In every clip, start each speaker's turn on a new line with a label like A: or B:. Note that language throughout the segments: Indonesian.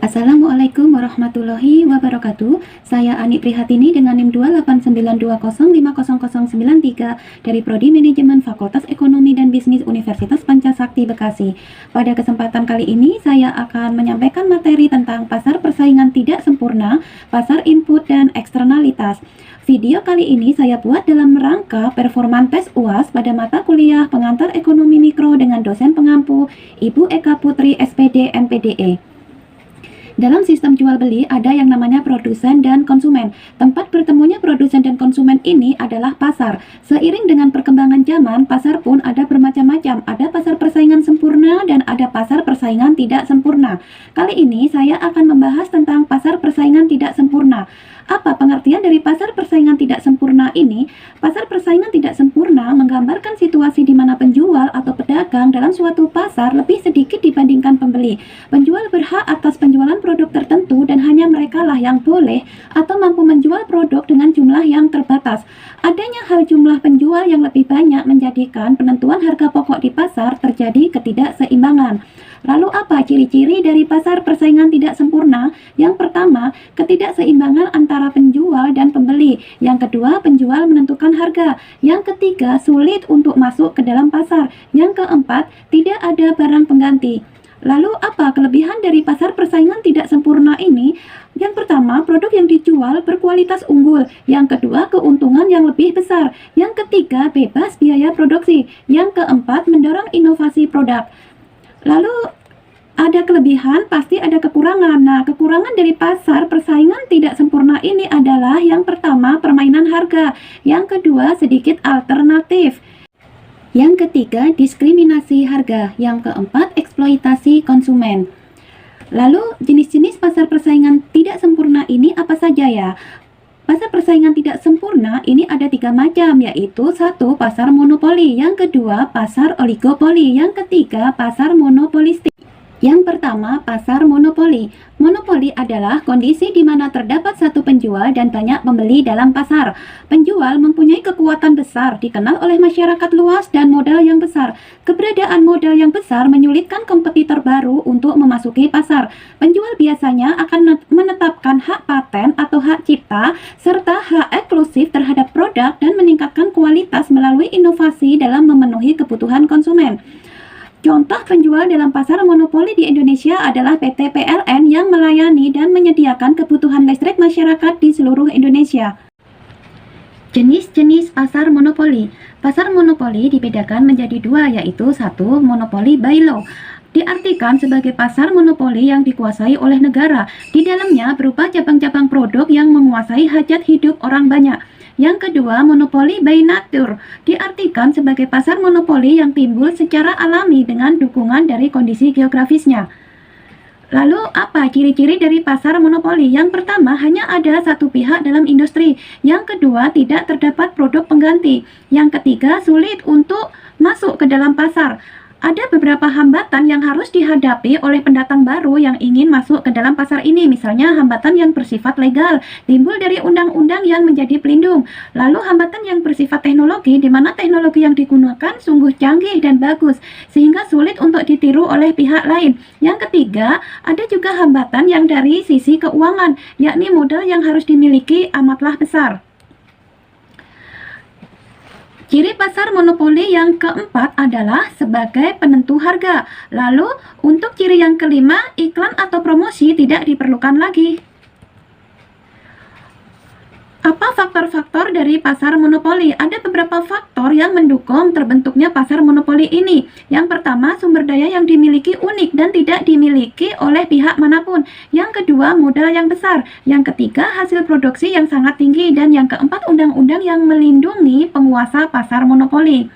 A: Assalamualaikum warahmatullahi wabarakatuh. Saya Ani Prihatini dengan NIM 28920500093 dari Prodi Manajemen Fakultas Ekonomi dan Bisnis Universitas Pancasakti Bekasi. Pada kesempatan kali ini saya akan menyampaikan materi tentang pasar persaingan tidak sempurna, pasar input dan eksternalitas. Video kali ini saya buat dalam rangka performan tes UAS pada mata kuliah Pengantar Ekonomi Mikro dengan dosen pengampu Ibu Eka Putri SPD MPDE. Dalam sistem jual beli ada yang namanya produsen dan konsumen. Tempat bertemunya produsen dan konsumen ini adalah pasar. Seiring dengan perkembangan zaman, pasar pun ada bermacam-macam. Ada pasar persaingan sempurna dan ada pasar persaingan tidak sempurna. Kali ini saya akan membahas tentang pasar persaingan tidak sempurna. Apa pengertian dari pasar persaingan tidak sempurna ini? Pasar persaingan tidak sempurna menggambarkan situasi di mana penjual atau pedagang dalam suatu pasar lebih sedikit dibandingkan pembeli. Penjual berhak atas penjualan produk tertentu dan hanya merekalah yang boleh atau mampu menjual produk dengan jumlah yang terbatas. Adanya hal jumlah penjual yang lebih banyak menjadikan penentuan harga pokok di pasar terjadi ketidakseimbangan. Lalu apa ciri-ciri dari pasar persaingan tidak sempurna? Yang pertama, ketidakseimbangan antara penjual dan pembeli. Yang kedua, penjual menentukan harga. Yang ketiga, sulit untuk masuk ke dalam pasar. Yang keempat, tidak ada barang pengganti. Lalu apa kelebihan dari pasar persaingan tidak sempurna ini? Yang pertama, produk yang dijual berkualitas unggul. Yang kedua, keuntungan yang lebih besar. Yang ketiga, bebas biaya produksi. Yang keempat, mendorong inovasi produk. Lalu ada kelebihan, pasti ada kekurangan. Nah, kekurangan dari pasar persaingan tidak sempurna ini adalah yang pertama, permainan harga. Yang kedua, sedikit alternatif. Yang ketiga, diskriminasi harga. Yang keempat, eksploitasi konsumen. Lalu, jenis-jenis pasar persaingan tidak sempurna ini apa saja ya? Pasar persaingan tidak sempurna ini ada 3 macam, yaitu 1. Pasar monopoli, yang kedua pasar oligopoli, yang ketiga pasar monopolistik. Yang pertama, pasar monopoli. Monopoli adalah kondisi di mana terdapat satu penjual dan banyak pembeli dalam pasar. Penjual mempunyai kekuatan besar, dikenal oleh masyarakat luas dan modal yang besar. Keberadaan modal yang besar menyulitkan kompetitor baru untuk memasuki pasar. Penjual biasanya akan menetapkan hak paten atau hak cipta, serta hak eksklusif terhadap produk dan meningkatkan kualitas melalui inovasi dalam memenuhi kebutuhan konsumen. Contoh penjual dalam pasar monopoli di Indonesia adalah PT PLN yang melayani dan menyediakan kebutuhan listrik masyarakat di seluruh Indonesia. Jenis-jenis pasar monopoli. Pasar monopoli dibedakan menjadi 2, yaitu 1. Monopoli by law. Diartikan sebagai pasar monopoli yang dikuasai oleh negara. Di dalamnya berupa cabang-cabang produk yang menguasai hajat hidup orang banyak. Yang kedua, monopoli by nature, diartikan sebagai pasar monopoli yang timbul secara alami dengan dukungan dari kondisi geografisnya. Lalu apa ciri-ciri dari pasar monopoli? Yang pertama, hanya ada satu pihak dalam industri. Yang kedua, tidak terdapat produk pengganti. Yang ketiga, sulit untuk masuk ke dalam pasar. Ada beberapa hambatan yang harus dihadapi oleh pendatang baru yang ingin masuk ke dalam pasar ini. Misalnya hambatan yang bersifat legal, timbul dari undang-undang yang menjadi pelindung. Lalu hambatan yang bersifat teknologi, di mana teknologi yang digunakan sungguh canggih dan bagus, sehingga sulit untuk ditiru oleh pihak lain. Yang ketiga, ada juga hambatan yang dari sisi keuangan, yakni modal yang harus dimiliki amatlah besar. Ciri pasar monopoli yang keempat adalah sebagai penentu harga. Lalu, untuk ciri yang kelima, iklan atau promosi tidak diperlukan lagi. Apa faktor-faktor dari pasar monopoli? Ada beberapa faktor yang mendukung terbentuknya pasar monopoli ini. Yang pertama, sumber daya yang dimiliki unik dan tidak dimiliki oleh pihak manapun. Yang kedua, modal yang besar. Yang ketiga, hasil produksi yang sangat tinggi. Dan yang keempat, undang-undang yang melindungi penguasa pasar monopoli.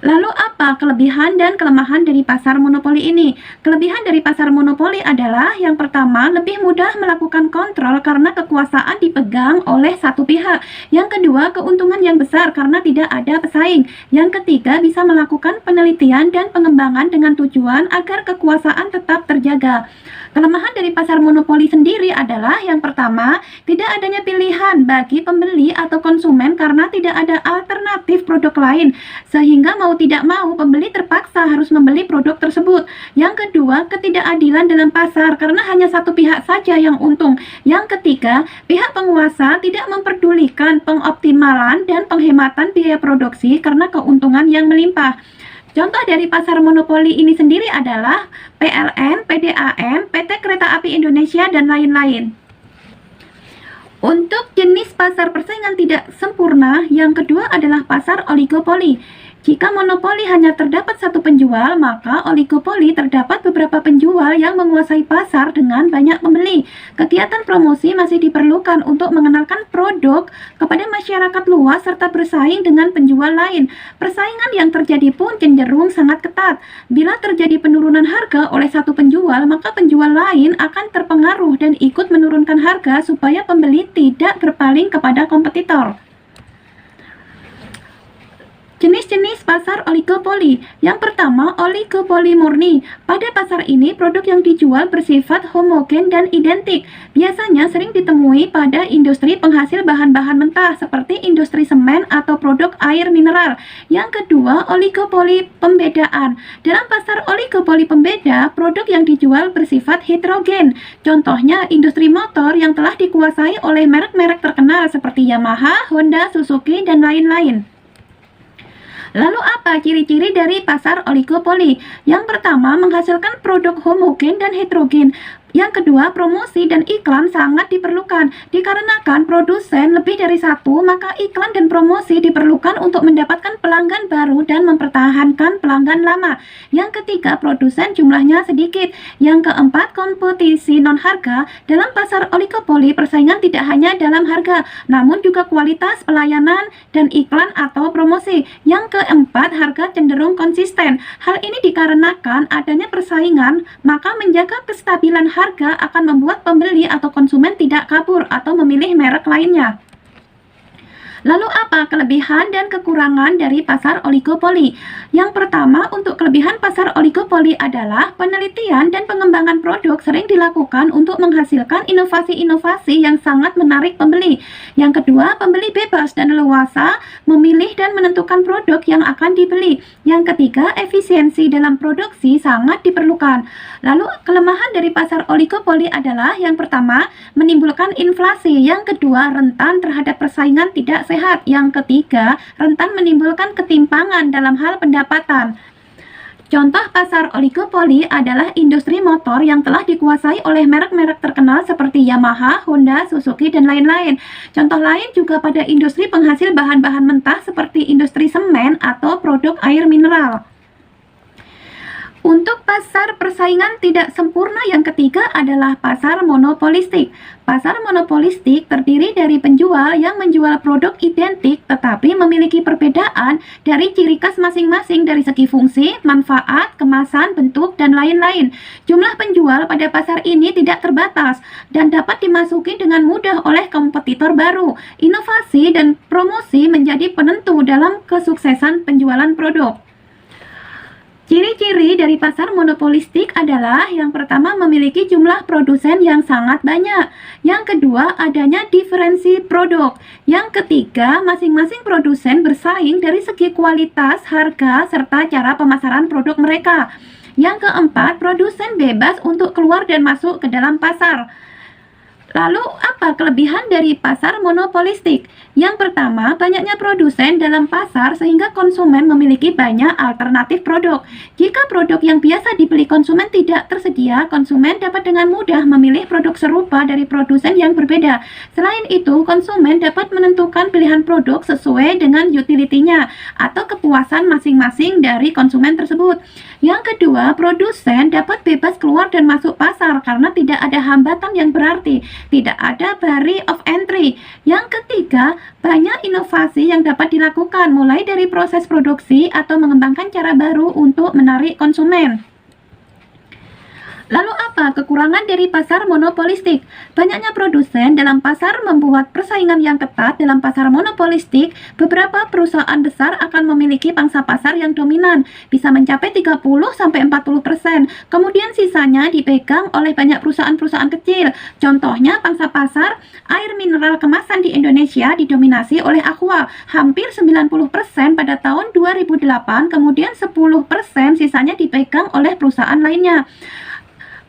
A: Lalu apa kelebihan dan kelemahan dari pasar monopoli ini? Kelebihan dari pasar monopoli adalah yang pertama, lebih mudah melakukan kontrol karena kekuasaan dipegang oleh satu pihak. Yang kedua, keuntungan yang besar karena tidak ada pesaing. Yang ketiga, bisa melakukan penelitian dan pengembangan dengan tujuan agar kekuasaan tetap terjaga. Kelemahan dari pasar monopoli sendiri adalah yang pertama, tidak adanya pilihan bagi pembeli atau konsumen karena tidak ada alternatif produk lain, sehingga mau mau tidak mau, pembeli terpaksa harus membeli produk tersebut. Yang kedua, ketidakadilan dalam pasar karena hanya satu pihak saja yang untung. Yang ketiga, pihak penguasa tidak memperdulikan pengoptimalan dan penghematan biaya produksi karena keuntungan yang melimpah. Contoh dari pasar monopoli ini sendiri adalah PLN, PDAM, PT Kereta Api Indonesia, dan lain-lain. Untuk jenis pasar persaingan tidak sempurna, yang kedua adalah pasar oligopoli. Jika monopoli hanya terdapat satu penjual, maka oligopoli terdapat beberapa penjual yang menguasai pasar dengan banyak pembeli. Kegiatan promosi masih diperlukan untuk mengenalkan produk kepada masyarakat luas serta bersaing dengan penjual lain. Persaingan yang terjadi pun cenderung sangat ketat. Bila terjadi penurunan harga oleh satu penjual, maka penjual lain akan terpengaruh dan ikut menurunkan harga supaya pembeli tidak berpaling kepada kompetitor. Jenis-jenis pasar oligopoli. Yang pertama, oligopoli murni. Pada pasar ini, produk yang dijual bersifat homogen dan identik. Biasanya sering ditemui pada industri penghasil bahan-bahan mentah seperti industri semen atau produk air mineral. Yang kedua, oligopoli pembedaan. Dalam pasar oligopoli pembeda, produk yang dijual bersifat heterogen. Contohnya, industri motor yang telah dikuasai oleh merek-merek terkenal seperti Yamaha, Honda, Suzuki, dan lain-lain. Lalu apa ciri-ciri dari pasar oligopoli? Yang pertama, menghasilkan produk homogen dan heterogen. Yang kedua, promosi dan iklan sangat diperlukan. Dikarenakan produsen lebih dari satu, maka iklan dan promosi diperlukan untuk mendapatkan pelanggan baru dan mempertahankan pelanggan lama. Yang ketiga, produsen jumlahnya sedikit. Yang keempat, kompetisi non-harga. Dalam pasar oligopoli, persaingan tidak hanya dalam harga, namun juga kualitas pelayanan dan iklan atau promosi. Yang keempat, harga cenderung konsisten. Hal ini dikarenakan adanya persaingan, maka menjaga kestabilan harga akan membuat pembeli atau konsumen tidak kabur atau memilih merek lainnya. Lalu apa kelebihan dan kekurangan dari pasar oligopoli? Yang pertama, untuk kelebihan pasar oligopoli adalah penelitian dan pengembangan produk sering dilakukan untuk menghasilkan inovasi-inovasi yang sangat menarik pembeli. Yang kedua, pembeli bebas dan leluasa memilih dan menentukan produk yang akan dibeli. Yang ketiga, efisiensi dalam produksi sangat diperlukan. Lalu kelemahan dari pasar oligopoli adalah yang pertama, menimbulkan inflasi. Yang kedua, rentan terhadap persaingan tidak sehat. Yang ketiga, rentan menimbulkan ketimpangan dalam hal pendapatan. Contoh pasar oligopoli adalah industri motor yang telah dikuasai oleh merek-merek terkenal seperti Yamaha, Honda, Suzuki, dan lain-lain. Contoh lain juga pada industri penghasil bahan-bahan mentah seperti industri semen atau produk air mineral. Untuk pasar persaingan tidak sempurna yang ketiga adalah pasar monopolistik. Pasar monopolistik terdiri dari penjual yang menjual produk identik tetapi memiliki perbedaan dari ciri khas masing-masing dari segi fungsi, manfaat, kemasan, bentuk, dan lain-lain. Jumlah penjual pada pasar ini tidak terbatas dan dapat dimasuki dengan mudah oleh kompetitor baru. Inovasi dan promosi menjadi penentu dalam kesuksesan penjualan produk. Ciri-ciri dari pasar monopolistik adalah yang pertama memiliki jumlah produsen yang sangat banyak. Yang kedua adanya diferensi produk. Yang ketiga masing-masing produsen bersaing dari segi kualitas, harga, serta cara pemasaran produk mereka. Yang keempat produsen bebas untuk keluar dan masuk ke dalam pasar. Lalu apa kelebihan dari pasar monopolistik? Yang pertama, banyaknya produsen dalam pasar sehingga konsumen memiliki banyak alternatif produk. Jika produk yang biasa dibeli konsumen tidak tersedia, konsumen dapat dengan mudah memilih produk serupa dari produsen yang berbeda. Selain itu, konsumen dapat menentukan pilihan produk sesuai dengan utility-nya atau kepuasan masing-masing dari konsumen tersebut. Yang kedua, produsen dapat bebas keluar dan masuk pasar karena tidak ada hambatan yang berarti. Tidak ada barrier of entry. Yang ketiga, banyak inovasi yang dapat dilakukan mulai dari proses produksi atau mengembangkan cara baru untuk menarik konsumen. Lalu apa kekurangan dari pasar monopolistik? Banyaknya produsen dalam pasar membuat persaingan yang ketat. Dalam pasar monopolistik, beberapa perusahaan besar akan memiliki pangsa pasar yang dominan, bisa mencapai 30-40%. Kemudian sisanya dipegang oleh banyak perusahaan-perusahaan kecil. Contohnya pangsa pasar air mineral kemasan di Indonesia didominasi oleh Aqua, hampir 90% pada tahun 2008, kemudian 10% sisanya dipegang oleh perusahaan lainnya.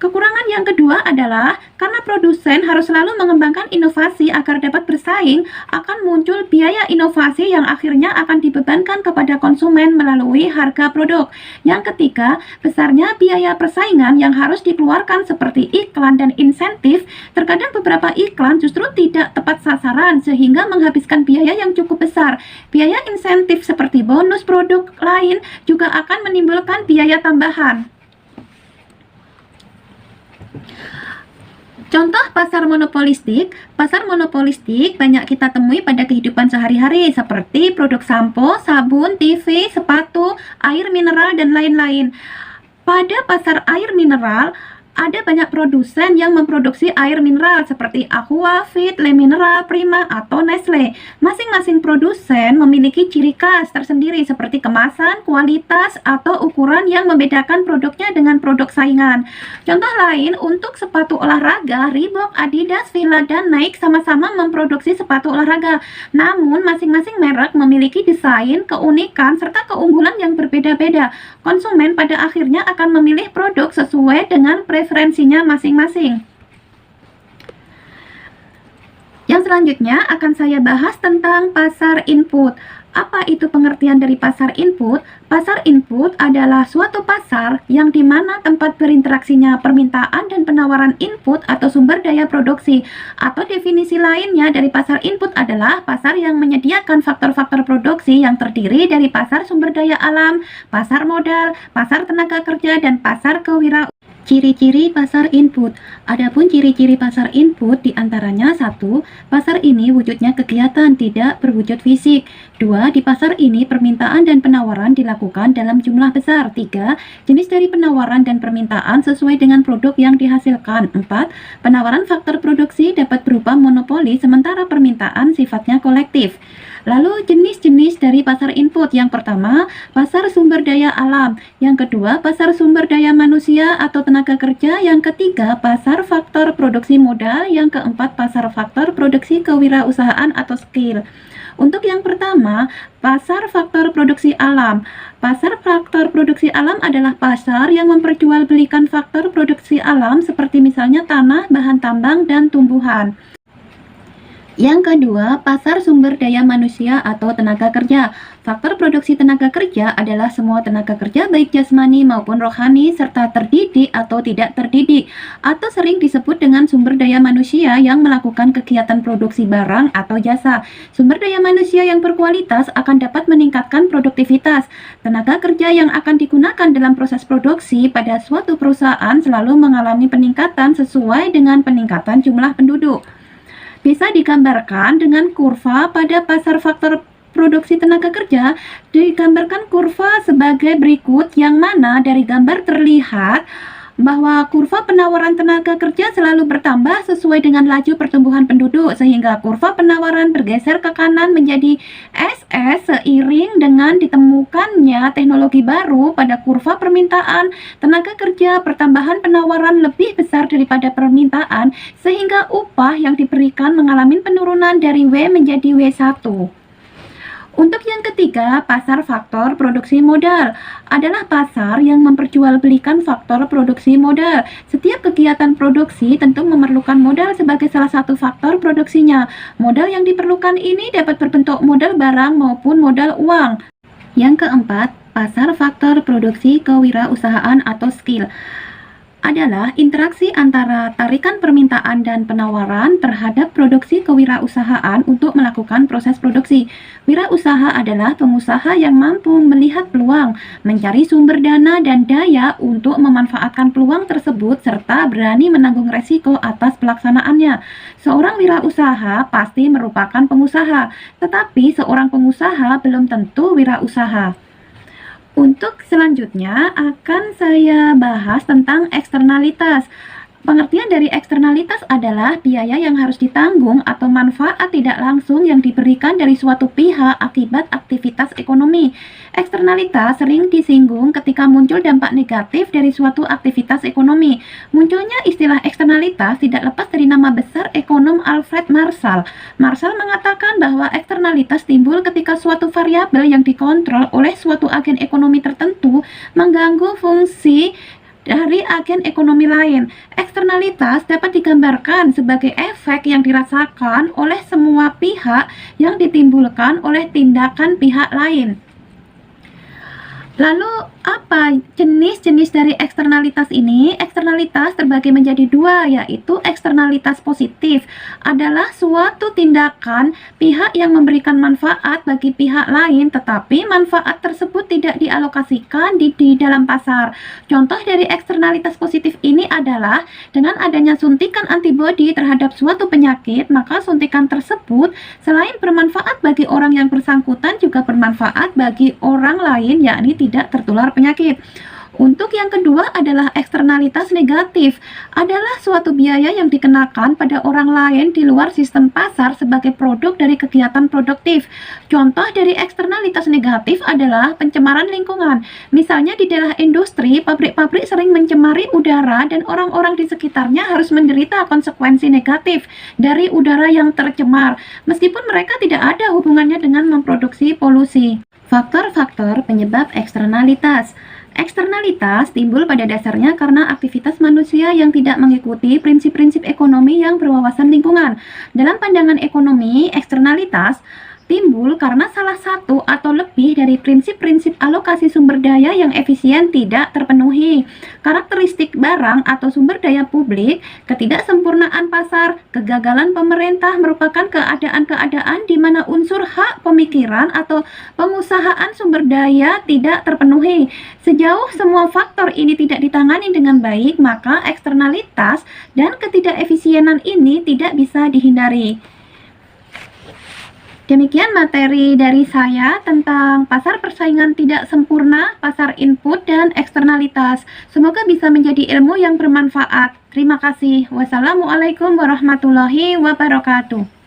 A: Kekurangan yang kedua adalah karena produsen harus selalu mengembangkan inovasi agar dapat bersaing, akan muncul biaya inovasi yang akhirnya akan dibebankan kepada konsumen melalui harga produk. Yang ketiga, besarnya biaya persaingan yang harus dikeluarkan seperti iklan dan insentif. Terkadang beberapa iklan justru tidak tepat sasaran sehingga menghabiskan biaya yang cukup besar. Biaya insentif seperti bonus produk lain juga akan menimbulkan biaya tambahan. Contoh pasar monopolistik banyak kita temui pada kehidupan sehari-hari seperti produk sampo, sabun, TV, sepatu, air mineral, dan lain-lain. Pada pasar air mineral, ada banyak produsen yang memproduksi air mineral seperti Aqua, Fit, Le Mineral, Prima, atau Nestle. Masing-masing produsen memiliki ciri khas tersendiri seperti kemasan, kualitas, atau ukuran yang membedakan produknya dengan produk saingan. Contoh lain, untuk sepatu olahraga, Reebok, Adidas, Fila, dan Nike sama-sama memproduksi sepatu olahraga. Namun, masing-masing merek memiliki desain, keunikan, serta keunggulan yang berbeda-beda. Konsumen pada akhirnya akan memilih produk sesuai dengan preferensinya masing-masing. Yang selanjutnya akan saya bahas tentang pasar input. Apa itu pengertian dari pasar input? Pasar input adalah suatu pasar yang dimana tempat berinteraksinya permintaan dan penawaran input atau sumber daya produksi. Atau definisi lainnya dari pasar input adalah pasar yang menyediakan faktor-faktor produksi yang terdiri dari pasar sumber daya alam, pasar modal, pasar tenaga kerja, dan pasar kewirausahaan. Ciri-ciri pasar input. Adapun ciri-ciri pasar input diantaranya 1. Pasar ini wujudnya kegiatan, tidak berwujud fisik. 2. Di pasar ini permintaan dan penawaran dilakukan dalam jumlah besar. 3. Jenis dari penawaran dan permintaan sesuai dengan produk yang dihasilkan. 4. Penawaran faktor produksi dapat berupa monopoli sementara permintaan sifatnya kolektif. Lalu jenis-jenis dari pasar input. Yang pertama, pasar sumber daya alam. Yang kedua, pasar sumber daya manusia atau tenaga kerja. Yang ketiga, pasar faktor produksi modal. Yang keempat, pasar faktor produksi kewirausahaan atau skill. Untuk yang pertama, pasar faktor produksi alam. Pasar faktor produksi alam adalah pasar yang memperjualbelikan faktor produksi alam seperti misalnya tanah, bahan tambang, dan tumbuhan. Yang kedua, pasar sumber daya manusia atau tenaga kerja. Faktor produksi tenaga kerja adalah semua tenaga kerja baik jasmani maupun rohani serta terdidik atau tidak terdidik, atau sering disebut dengan sumber daya manusia yang melakukan kegiatan produksi barang atau jasa. Sumber daya manusia yang berkualitas akan dapat meningkatkan produktivitas. Tenaga kerja yang akan digunakan dalam proses produksi pada suatu perusahaan selalu mengalami peningkatan sesuai dengan peningkatan jumlah penduduk. Bisa digambarkan dengan kurva pada pasar faktor produksi tenaga kerja. Digambarkan kurva sebagai berikut, yang mana dari gambar terlihat bahwa kurva penawaran tenaga kerja selalu bertambah sesuai dengan laju pertumbuhan penduduk, sehingga kurva penawaran bergeser ke kanan menjadi SS seiring dengan ditemukannya teknologi baru pada kurva permintaan tenaga kerja. Pertambahan penawaran lebih besar daripada permintaan, sehingga upah yang diberikan mengalami penurunan dari W menjadi W1. Untuk yang ketiga, pasar faktor produksi modal adalah pasar yang memperjualbelikan faktor produksi modal. Setiap kegiatan produksi tentu memerlukan modal sebagai salah satu faktor produksinya. Modal yang diperlukan ini dapat berbentuk modal barang maupun modal uang. Yang keempat, pasar faktor produksi kewirausahaan atau skill adalah interaksi antara tarikan permintaan dan penawaran terhadap produksi kewirausahaan untuk melakukan proses produksi. Wirausaha adalah pengusaha yang mampu melihat peluang, mencari sumber dana dan daya untuk memanfaatkan peluang tersebut, serta berani menanggung resiko atas pelaksanaannya. Seorang wirausaha pasti merupakan pengusaha, tetapi seorang pengusaha belum tentu wirausaha. Untuk selanjutnya akan saya bahas tentang eksternalitas. Pengertian dari eksternalitas adalah biaya yang harus ditanggung atau manfaat tidak langsung yang diberikan dari suatu pihak akibat aktivitas ekonomi. Eksternalitas sering disinggung ketika muncul dampak negatif dari suatu aktivitas ekonomi. Munculnya istilah eksternalitas tidak lepas dari nama besar ekonom Alfred Marshall. Marshall mengatakan bahwa eksternalitas timbul ketika suatu variabel yang dikontrol oleh suatu agen ekonomi tertentu mengganggu fungsi dari agen ekonomi lain. Eksternalitas dapat digambarkan sebagai efek yang dirasakan oleh semua pihak yang ditimbulkan oleh tindakan pihak lain. Lalu apa jenis-jenis dari eksternalitas ini? Eksternalitas terbagi menjadi dua, yaitu eksternalitas positif adalah suatu tindakan pihak yang memberikan manfaat bagi pihak lain, tetapi manfaat tersebut tidak dialokasikan di dalam pasar. Contoh dari eksternalitas positif ini adalah dengan adanya suntikan antibodi terhadap suatu penyakit, maka suntikan tersebut selain bermanfaat bagi orang yang bersangkutan juga bermanfaat bagi orang lain, yakni tidak tertular penyakit. Untuk yang kedua adalah eksternalitas negatif, adalah suatu biaya yang dikenakan pada orang lain di luar sistem pasar sebagai produk dari kegiatan produktif. Contoh dari eksternalitas negatif adalah pencemaran lingkungan. Misalnya di daerah industri, pabrik-pabrik sering mencemari udara dan orang-orang di sekitarnya harus menderita konsekuensi negatif dari udara yang tercemar, meskipun mereka tidak ada hubungannya dengan memproduksi polusi. Faktor-faktor penyebab eksternalitas. Eksternalitas timbul pada dasarnya karena aktivitas manusia yang tidak mengikuti prinsip-prinsip ekonomi yang berwawasan lingkungan. Dalam pandangan ekonomi, eksternalitas timbul karena salah satu atau lebih dari prinsip-prinsip alokasi sumber daya yang efisien tidak terpenuhi. Karakteristik barang atau sumber daya publik, ketidaksempurnaan pasar, kegagalan pemerintah merupakan keadaan-keadaan di mana unsur hak pemikiran atau pengusahaan sumber daya tidak terpenuhi. Sejauh semua faktor ini tidak ditangani dengan baik, maka eksternalitas dan ketidakefisienan ini tidak bisa dihindari. Demikian materi dari saya tentang pasar persaingan tidak sempurna, pasar input, dan eksternalitas. Semoga bisa menjadi ilmu yang bermanfaat. Terima kasih. Wassalamualaikum warahmatullahi wabarakatuh.